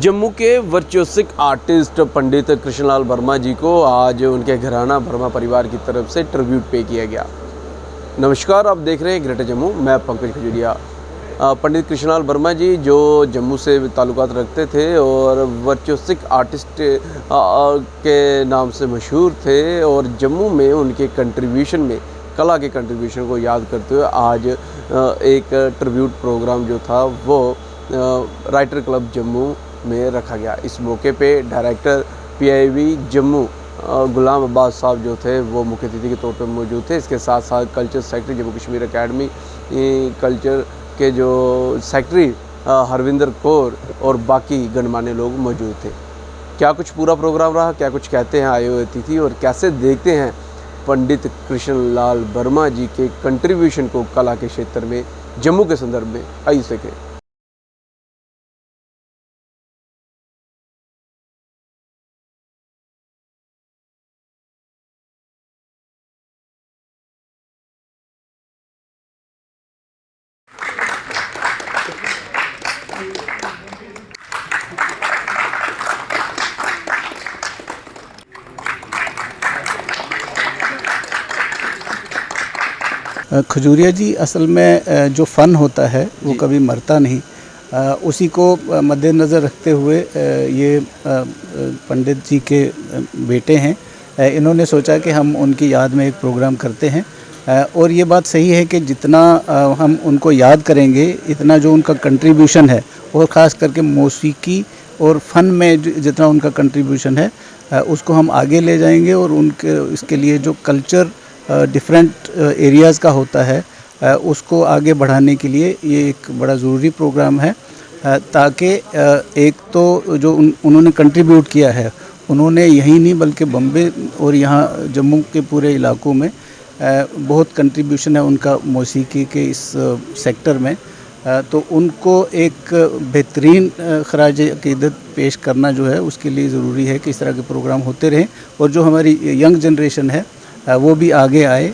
जम्मू के वर्चुअसिक आर्टिस्ट पंडित कृष्णलाल वर्मा जी को आज उनके घराना वर्मा परिवार की तरफ से ट्रिब्यूट पे किया गया। नमस्कार, आप देख रहे हैं ग्रेटर जम्मू, मैं पंकज खजुरिया। पंडित कृष्णलाल वर्मा जी जो जम्मू से ताल्लुकात रखते थे और वर्चुअसिक आर्टिस्ट के नाम से मशहूर थे और जम्मू में उनके कंट्रीब्यूशन में, कला के कंट्रीब्यूशन को याद करते हुए आज एक ट्रिब्यूट प्रोग्राम जो था वो राइटर क्लब जम्मू में रखा गया। इस मौके पे डायरेक्टर PIB जम्मू गुलाम अब्बास साहब जो थे वो मुख्य अतिथि के तौर पर मौजूद थे। इसके साथ साथ culture secretary Jammu Kashmir academy culture के जो सेक्रेटरी हरविंदर कौर और बाकी गणमान्य लोग मौजूद थे। क्या कुछ पूरा प्रोग्राम रहा, क्या कुछ कहते हैं आए हुए अतिथि और कैसे देखते हैं पंडित कृष्णलाल वर्मा जी के कंट्रीब्यूशन को कला के क्षेत्र में जम्मू के संदर्भ में, आइए देखें। खजूरिया जी, असल में जो फ़न होता है वो कभी मरता नहीं। उसी को मद्देनज़र रखते हुए ये पंडित जी के बेटे हैं, इन्होंने सोचा कि हम उनकी याद में एक प्रोग्राम करते हैं। और ये बात सही है कि जितना हम उनको याद करेंगे इतना जो उनका कंट्रीब्यूशन है और ख़ास करके मौसीकी और फ़न में जितना उनका कंट्रीब्यूशन है उसको हम आगे ले जाएंगे और उनके इसके लिए जो कल्चर डिफरेंट एरियाज़ का होता है उसको आगे बढ़ाने के लिए ये एक बड़ा ज़रूरी प्रोग्राम है। ताकि एक तो जो उन्होंने कंट्रीब्यूट किया है, उन्होंने यहीं नहीं बल्कि बम्बे और यहाँ जम्मू के पूरे इलाकों में बहुत कंट्रीब्यूशन है उनका मौसीकी के इस सेक्टर में। तो उनको एक बेहतरीन खराज अक़ीदत पेश करना जो है उसके लिए ज़रूरी है कि इस तरह के प्रोग्राम होते रहें और जो हमारी यंग जनरेशन है वो भी आगे आए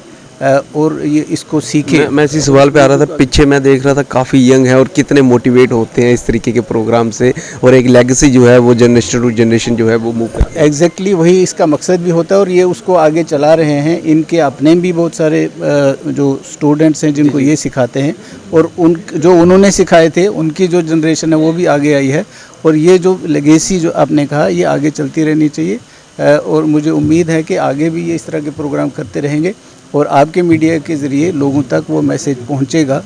और ये इसको सीखे। मैं इसी सवाल पे आ रहा था, पीछे मैं देख रहा था काफ़ी यंग है और कितने मोटिवेट होते हैं इस तरीके के प्रोग्राम से और एक लेगेसी जो है वो जनरेशन टू जनरेशन जो है वो मूव करती है। एग्जैक्टली वही इसका मकसद भी होता है और ये उसको आगे चला रहे हैं। इनके अपने भी बहुत सारे जो स्टूडेंट्स हैं जिनको ये सिखाते हैं और जो उन्होंने सिखाए थे उनकी जो जनरेशन है वो भी आगे आई है और ये जो लेगेसी जो आपने कहा ये आगे चलती रहनी चाहिए। और मुझे उम्मीद है कि आगे भी ये इस तरह के प्रोग्राम करते रहेंगे और आपके मीडिया के ज़रिए लोगों तक वो मैसेज पहुंचेगा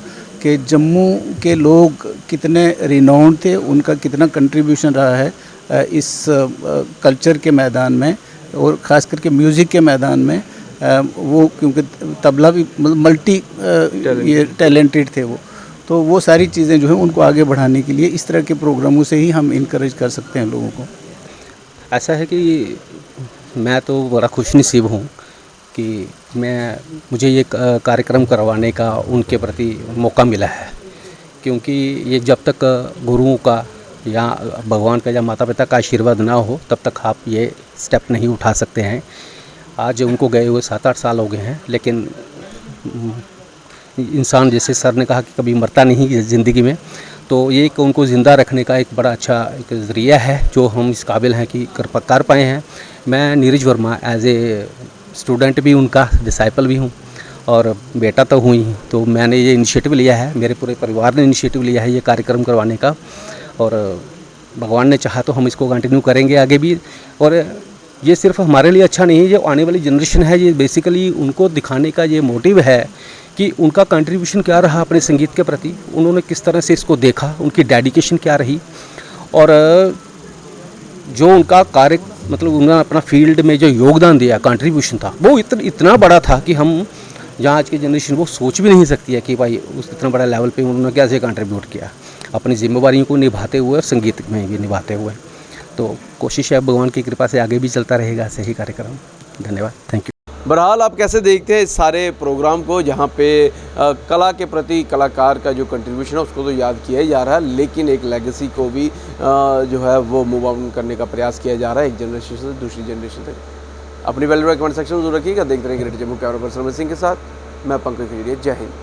कि जम्मू के लोग कितने रिनाउंड थे, उनका कितना कंट्रीब्यूशन रहा है इस कल्चर के मैदान में और ख़ास करके म्यूज़िक के मैदान में। वो क्योंकि तबला भी मल्टी ये टैलेंटेड थे तो वो सारी चीज़ें जो हैं उनको आगे बढ़ाने के लिए इस तरह के प्रोग्रामों से ही हम इनकरेज कर सकते हैं लोगों को। ऐसा है कि मैं तो बड़ा खुशनसीब हूँ कि मुझे ये कार्यक्रम करवाने का उनके प्रति मौका मिला है, क्योंकि ये जब तक गुरुओं का या भगवान का या माता पिता का आशीर्वाद ना हो तब तक आप ये स्टेप नहीं उठा सकते हैं। आज उनको गए हुए 7-8 साल हो गए हैं, लेकिन इंसान जैसे सर ने कहा कि कभी मरता नहीं ज़िंदगी में, तो ये उनको ज़िंदा रखने का एक बड़ा अच्छा एक ज़रिया है जो हम इस काबिल हैं कि कर पाए हैं। मैं Neeraj Verma as a student भी उनका डिसाइपल भी हूँ और बेटा तो हूँ ही, तो मैंने ये इनिशिएटिव लिया है, मेरे पूरे परिवार ने इनिशिएटिव लिया है ये कार्यक्रम करवाने का और भगवान ने चाहा तो हम इसको कंटिन्यू करेंगे आगे भी। और ये सिर्फ हमारे लिए अच्छा नहीं है, जो आने वाली जनरेशन है ये बेसिकली उनको दिखाने का ये मोटिव है कि उनका कंट्रीब्यूशन क्या रहा अपने संगीत के प्रति, उन्होंने किस तरह से इसको देखा, उनकी डेडिकेशन क्या रही और जो उनका कार्य मतलब उन्होंने अपना फील्ड में जो योगदान दिया, कंट्रीब्यूशन था वो इतना बड़ा था कि हम जहाँ आज की जनरेशन वो सोच भी नहीं सकती है कि भाई उस इतना बड़ा लेवल पे उन्होंने कैसे कंट्रीब्यूट किया अपनी जिम्मेवारियों को निभाते हुए और संगीत में भी निभाते हुए। तो कोशिश है भगवान की कृपा से आगे भी चलता रहेगा ऐसे ही कार्यक्रम। धन्यवाद, थैंक यू। बहरहाल आप कैसे देखते हैं इस सारे प्रोग्राम को जहाँ पे कला के प्रति कलाकार का जो कंट्रीब्यूशन है उसको तो याद किया जा रहा है, लेकिन एक लेगेसी को भी जो है वो मूव ऑन करने का प्रयास किया जा रहा है एक जनरेशन से दूसरी जनरेशन तक। अपनी वैल्यूबल कमेंट सेक्शन में जरूर रखिएगा। देखते रहिए greater Jammu, camera person Ramesh Singh के साथ मैं पंकज खजुरिया। जय हिंद।